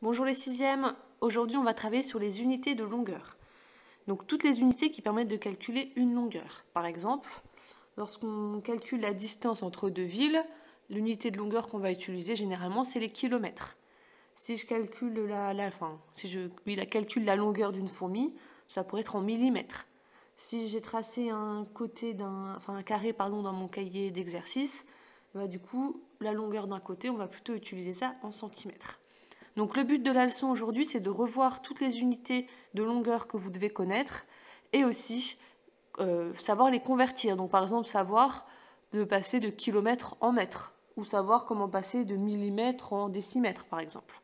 Bonjour les sixièmes, aujourd'hui on va travailler sur les unités de longueur. Donc toutes les unités qui permettent de calculer une longueur. Par exemple, lorsqu'on calcule la distance entre deux villes, l'unité de longueur qu'on va utiliser généralement c'est les kilomètres. Si je calcule calcule la longueur d'une fourmi, ça pourrait être en millimètres. Si j'ai tracé un carré dans mon cahier d'exercice, du coup la longueur d'un côté on va plutôt utiliser ça en centimètres. Donc le but de la leçon aujourd'hui, c'est de revoir toutes les unités de longueur que vous devez connaître et aussi savoir les convertir. Donc par exemple, savoir de passer de kilomètres en mètres ou savoir comment passer de millimètres en décimètres par exemple.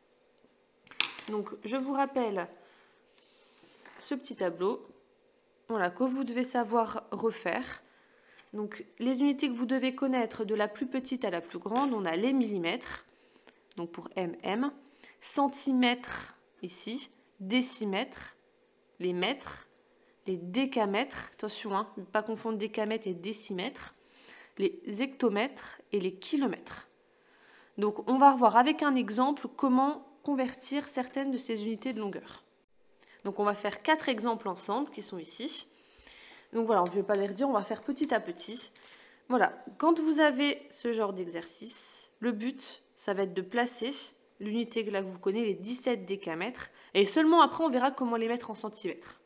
Donc je vous rappelle ce petit tableau que vous devez savoir refaire. Donc les unités que vous devez connaître de la plus petite à la plus grande, on a les millimètres, donc pour mm, centimètres ici, décimètres, les mètres, les décamètres, attention, ne pas confondre décamètres et décimètres, les hectomètres et les kilomètres. Donc on va revoir avec un exemple comment convertir certaines de ces unités de longueur. Donc on va faire 4 exemples ensemble qui sont ici. Donc voilà, je ne vais pas les redire, on va faire petit à petit. Voilà, quand vous avez ce genre d'exercice, le but, ça va être de placer l'unité que vous connaissez, les 17 décamètres, et seulement après on verra comment les mettre en centimètres.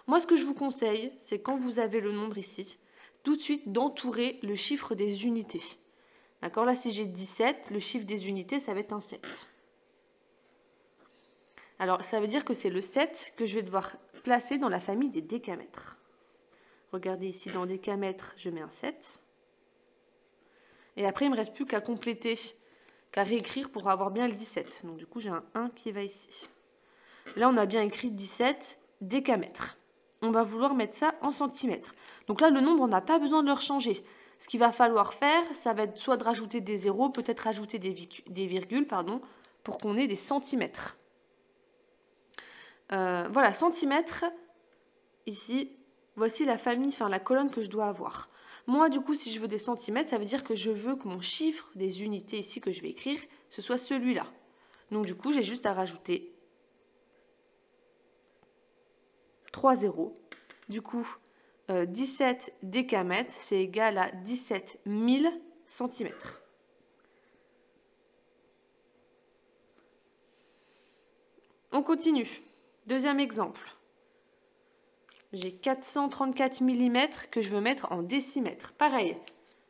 Moi ce que je vous conseille, c'est quand vous avez le nombre ici, tout de suite d'entourer le chiffre des unités. D'accord, là si j'ai 17, le chiffre des unités ça va être un 7. Alors ça veut dire que c'est le 7 que je vais devoir placer dans la famille des décamètres. Regardez ici dans décamètres, je mets un 7. Et après il ne me reste plus qu'à compléter, qu'à réécrire pour avoir bien le 17. Donc du coup j'ai un 1 qui va ici. Là on a bien écrit 17 décamètres. On va vouloir mettre ça en centimètres. Donc là le nombre on n'a pas besoin de le changer. Ce qu'il va falloir faire, ça va être soit de rajouter des zéros, peut-être rajouter des virgules, pour qu'on ait des centimètres. Voilà, centimètres, ici, voici la famille, la colonne que je dois avoir. Moi, du coup, si je veux des centimètres, ça veut dire que je veux que mon chiffre des unités ici que je vais écrire, ce soit celui-là. Donc, du coup, j'ai juste à rajouter 3 zéros. Du coup, 17 décamètres, c'est égal à 17 000 centimètres. On continue. Deuxième exemple. J'ai 434 mm que je veux mettre en décimètres. Pareil,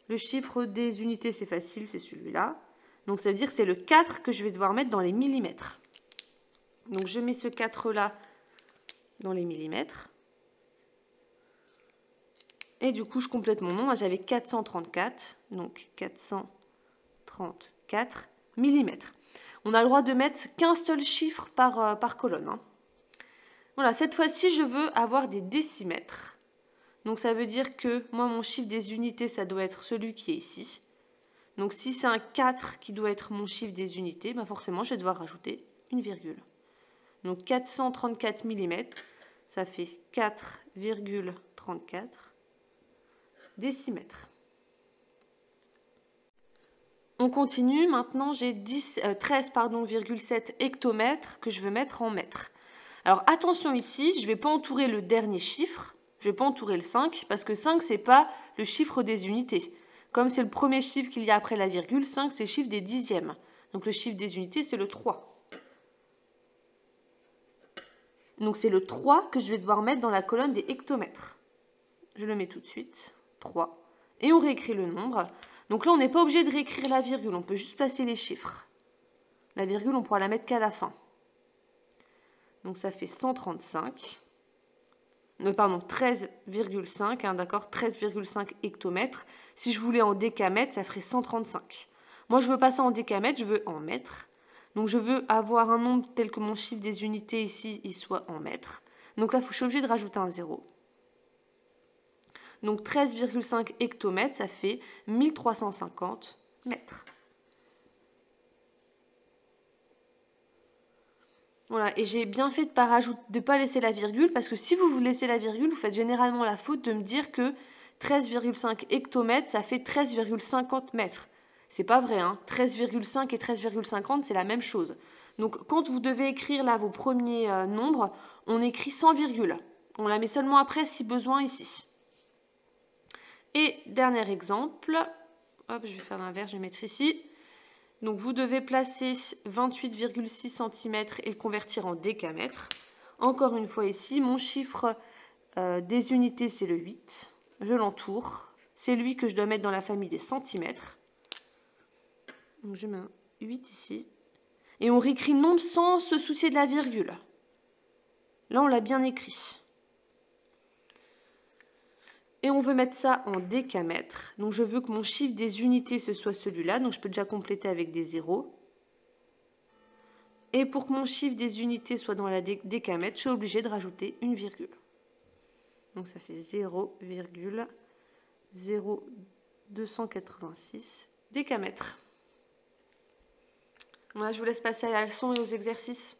le chiffre des unités, c'est facile, c'est celui-là. Donc, ça veut dire que c'est le 4 que je vais devoir mettre dans les millimètres. Donc, je mets ce 4-là dans les millimètres. Et du coup, je complète mon nom. J'avais 434, donc 434 mm. On a le droit de mettre qu'un seul chiffre par colonne. Voilà, cette fois-ci, je veux avoir des décimètres. Donc, ça veut dire que moi, mon chiffre des unités, ça doit être celui qui est ici. Donc, si c'est un 4 qui doit être mon chiffre des unités, forcément, je vais devoir rajouter une virgule. Donc, 434 mm, ça fait 4,34 décimètres. On continue. Maintenant, j'ai 13,7 hectomètres que je veux mettre en mètres. Alors, attention ici, je ne vais pas entourer le dernier chiffre. Je ne vais pas entourer le 5 parce que 5, ce n'est pas le chiffre des unités. Comme c'est le premier chiffre qu'il y a après la virgule, 5, c'est le chiffre des dixièmes. Donc, le chiffre des unités, c'est le 3. Donc, c'est le 3 que je vais devoir mettre dans la colonne des hectomètres. Je le mets tout de suite, 3. Et on réécrit le nombre. Donc là, on n'est pas obligé de réécrire la virgule, on peut juste placer les chiffres. La virgule, on pourra la mettre qu'à la fin. Donc ça fait 135. 13,5, d'accord, 13,5 hectomètres. Si je voulais en décamètres, ça ferait 135. Moi, je veux pas ça en décamètres, je veux en mètres. Donc, je veux avoir un nombre tel que mon chiffre des unités ici, il soit en mètres. Donc là, je suis obligée de rajouter un 0. Donc, 13,5 hectomètres, ça fait 1350 mètres. Voilà, et j'ai bien fait de ne pas laisser la virgule, parce que si vous laissez la virgule, vous faites généralement la faute de me dire que 13,5 hectomètres, ça fait 13,50 mètres. C'est pas vrai, hein. 13,5 et 13,50, c'est la même chose. Donc, quand vous devez écrire là vos premiers nombres, on écrit sans virgule. On la met seulement après si besoin ici. Et dernier exemple, hop, je vais faire l'inverse, je vais mettre ici. Donc, vous devez placer 28,6 cm et le convertir en décamètres. Encore une fois ici, mon chiffre des unités, c'est le 8. Je l'entoure. C'est lui que je dois mettre dans la famille des centimètres. Donc, je mets un 8 ici. Et on réécrit le nombre sans se soucier de la virgule. Là, on l'a bien écrit. Et on veut mettre ça en décamètres. Donc, je veux que mon chiffre des unités, ce soit celui-là. Donc, je peux déjà compléter avec des zéros. Et pour que mon chiffre des unités soit dans la décamètre, je suis obligée de rajouter une virgule. Donc, ça fait 0,0286 décamètres. Voilà, je vous laisse passer à la leçon et aux exercices.